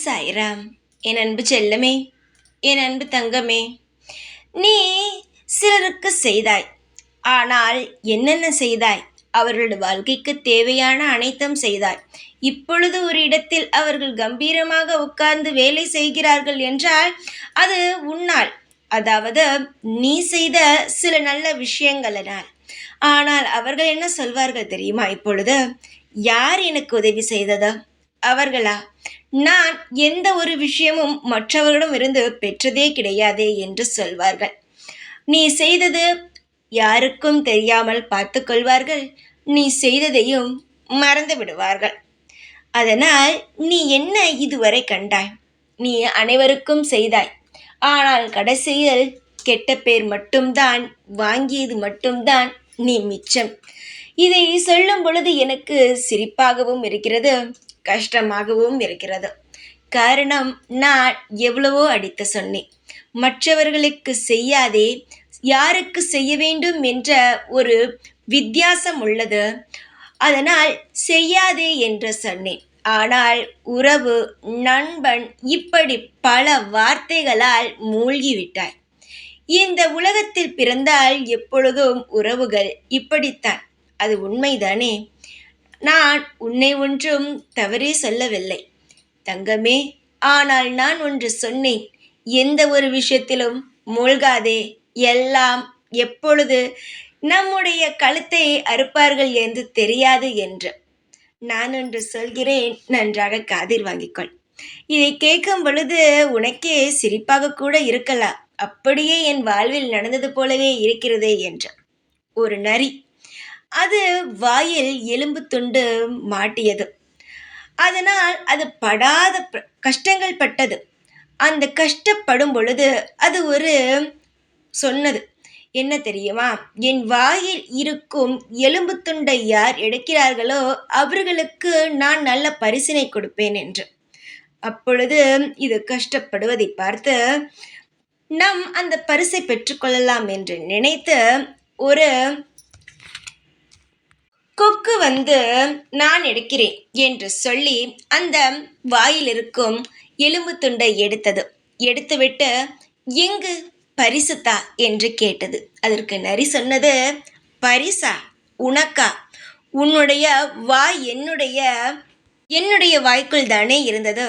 சாய்ராம். என் அன்பு செல்லமே, என் அன்பு தங்கமே, நீ சிலருக்கு செய்தாய். ஆனால் என்னென்ன செய்தாய்? அவர்களோட வாழ்க்கைக்கு தேவையான அனைத்தும் செய்தாய். இப்பொழுது ஒரு இடத்தில் அவர்கள் கம்பீரமாக உட்கார்ந்து வேலை செய்கிறார்கள் என்றால் அது உன்னால், அதாவது நீ செய்த சில நல்ல விஷயங்களினால். ஆனால் அவர்கள் என்ன சொல்வார்கள் தெரியுமா? இப்பொழுது யார் எனக்கு உதவி செய்ததா? அவர்களா? நான் எந்த ஒரு விஷயமும் மற்றவர்களிடம் இருந்து பெற்றதே கிடையாதே என்று சொல்வார்கள். நீ செய்தது யாருக்கும் தெரியாமல் பார்த்து கொள்வார்கள். நீ செய்ததையும் மறந்து விடுவார்கள். அதனால் நீ என்ன இதுவரை கண்டாய்? நீ அனைவருக்கும் செய்தாய். ஆனால் கடைசியில் கெட்ட பேர் மட்டும்தான் வாங்கியது மட்டும்தான் நீ மிச்சம். இதை சொல்லும் பொழுது எனக்கு சிரிப்பாகவும் இருக்கிறது, கஷ்டமாகவும் இருக்கிறது. காரணம், நான் எவ்வளவோ அடித்து சொன்னேன். மற்றவர்களுக்கு செய்யாதே, யாருக்கு செய்ய வேண்டும் என்ற ஒரு வித்தியாசம் உள்ளது. அதனால் செய்யாதே என்று சொன்னேன். ஆனால் உறவு, நண்பன், இப்படி பல வார்த்தைகளால் மூழ்கிவிட்டாய். இந்த உலகத்தில் பிறந்தால் எப்பொழுதும் உறவுகள் இப்படித்தான். அது உண்மைதானே? நான் உன்னை ஒன்றும் தவறே சொல்லவில்லை தங்கமே. ஆனால் நான் ஒன்று சொன்னேன், எந்த ஒரு விஷயத்திலும் மூழ்காதே. எல்லாம் எப்பொழுது நம்முடைய கழுத்தை அறுப்பார்கள் என்று தெரியாது என்று. நான் ஒன்று சொல்கிறேன், நன்றாக காதில் வாங்கிக்கொள். இதை கேட்கும் பொழுது உனக்கே சிரிப்பாக கூட இருக்கலாம். அப்படியே என் வாழ்வில் நடந்தது போலவே இருக்கிறதே என்று. ஒரு நரி, அது வாயில் எலும்பு துண்டு மாட்டியது. அதனால் அது படாத கஷ்டங்கள் பட்டது. அந்த கஷ்டப்படும் பொழுது அது ஒரு சொன்னது என்ன தெரியுமா? என் வாயில் இருக்கும் எலும்பு துண்டை யார் எடுக்கிறார்களோ அவர்களுக்கு நான் நல்ல பரிசினை கொடுப்பேன் என்று. அப்பொழுது இது கஷ்டப்படுவதை பார்த்து நாம் அந்த பரிசை பெற்றுக்கொள்ளலாம் என்று நினைத்து ஒரு கொக்கு வந்து நான் எடுக்கிறேன் என்று சொல்லி அந்த வாயில் இருக்கும் எலும்பு துண்டை எடுத்தது. எடுத்துவிட்டு எங்கு பரிசுத்தா என்று கேட்டது. அதற்கு நரி சொன்னது, பரிசா? உனக்கா? உன்னுடைய வாய் என்னுடைய வாய்க்குள் தானே இருந்தது.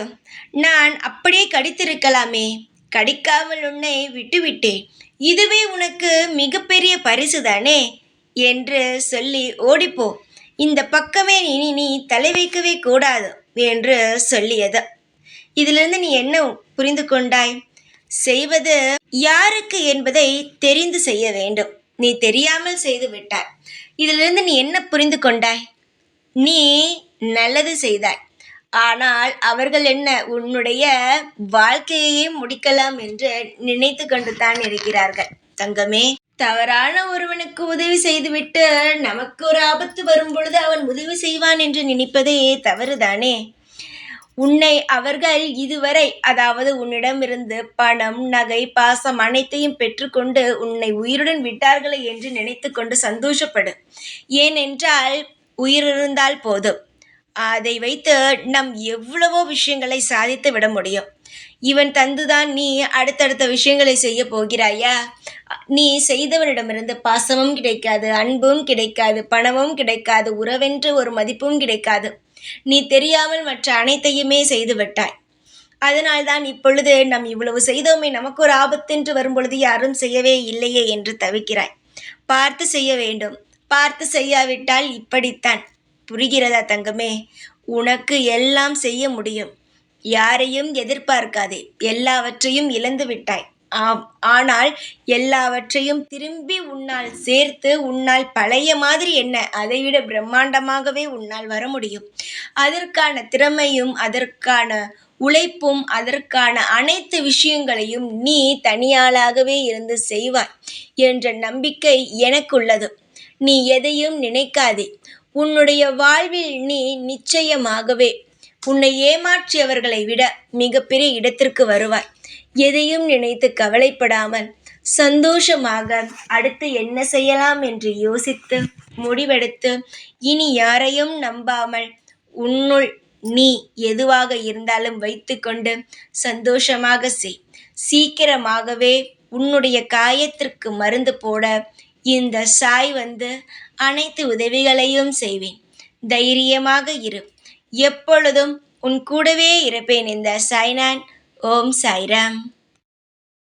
நான் அப்படியே கடித்திருக்கலாமே, கடிக்காமல் உன்னை விட்டுவிட்டேன். இதுவே உனக்கு மிகப்பெரிய பரிசு தானே என்று சொல்லி ஓடிப்போ, இந்த பக்கமே நீ தலை வைக்கவே கூடாது என்று சொல்லியது. இதிலிருந்து நீ என்ன புரிந்து கொண்டாய்? செய்வது யாருக்கு என்பதை தெரிந்து செய்ய வேண்டும். நீ தெரியாமல் செய்து விட்டாய். இதிலிருந்து நீ என்ன புரிந்து கொண்டாய்? நீ நல்லது செய்தாய். ஆனால் அவர்கள் என்ன, உன்னுடைய வாழ்க்கையையே முடிக்கலாம் என்று நினைத்து கொண்டு தான் இருக்கிறார்கள் தங்கமே. தவறான ஒருவனுக்கு உதவி செய்துவிட்டு நமக்கு ஒரு ஆபத்து வரும் பொழுது அவன் உதவி செய்வான் என்று நினைப்பதே தவறுதானே. உன்னை அவர்கள் இதுவரை, அதாவது உன்னிடமிருந்து பணம், நகை, பாசம் அனைத்தையும் பெற்றுக்கொண்டு உன்னை உயிருடன் விட்டார்களே என்று நினைத்து கொண்டு சந்தோஷப்படு. ஏனென்றால் உயிர் இருந்தால் போதும். அதை வைத்து நம் எவ்வளவோ விஷயங்களை சாதித்து விட முடியும். இவன் தந்துதான் நீ அடுத்தடுத்த விஷயங்களை செய்ய போகிறாயா? நீ செய்தவனிடமிருந்து பாசமும் கிடைக்காது, அன்பும் கிடைக்காது, பணமும் கிடைக்காது, உறவென்று ஒரு மதிப்பும் கிடைக்காது. நீ தெரியாமல் மற்ற அனைத்தையுமே செய்து விட்டாய். அதனால்தான் இப்பொழுது நம் இவ்வளவு செய்தோமே, நமக்கு ஒரு ஆபத்தென்று வரும்பொழுது யாரும் செய்யவே இல்லையே என்று தவிக்கிறாய். பார்த்து செய்ய வேண்டும். பார்த்து செய்யாவிட்டால் இப்படித்தான். புரிகிறதா தங்கமே? உனக்கு எல்லாம் செய்ய முடியும். யாரையும் எதிர்பார்க்காதே. எல்லாவற்றையும் இழந்து விட்டாய். ஆம், ஆனால் எல்லாவற்றையும் திரும்பி உன்னால் சேர்த்து உன்னால் பழைய மாதிரி என்ன, அதைவிட பிரம்மாண்டமாகவே உன்னால் வர முடியும். அதற்கான திறமையும் அதற்கான உழைப்பும் அதற்கான அனைத்து விஷயங்களையும் நீ தனியாளாகவே இருந்து செய்வாய் என்ற நம்பிக்கை எனக்குள்ளது. நீ எதையும் நினைக்காதே. உன்னுடைய வாழ்வில் நீ நிச்சயமாகவே உன்னை ஏமாற்றியவர்களை விட மிகப்பெரிய இடத்திற்கு வருவாய். எதையும் நினைத்து கவலைப்படாமல் சந்தோஷமாக அடுத்து என்ன செய்யலாம் என்று யோசித்து முடிவெடுத்து இனி யாரையும் நம்பாமல் உன்னுள் நீ எதுவாக இருந்தாலும் வைத்துக்கொண்டு சந்தோஷமாக செய். சீக்கிரமாகவே உன்னுடைய காயத்திற்கு மருந்து போட இந்த சாய் வந்து அனைத்து உதவிகளையும் செய்வேன். தைரியமாக இரு. எப்பொழுதும் உன் கூடவே இருப்பேன் இந்த சாய்நான். ஓம் சாய்ராம்.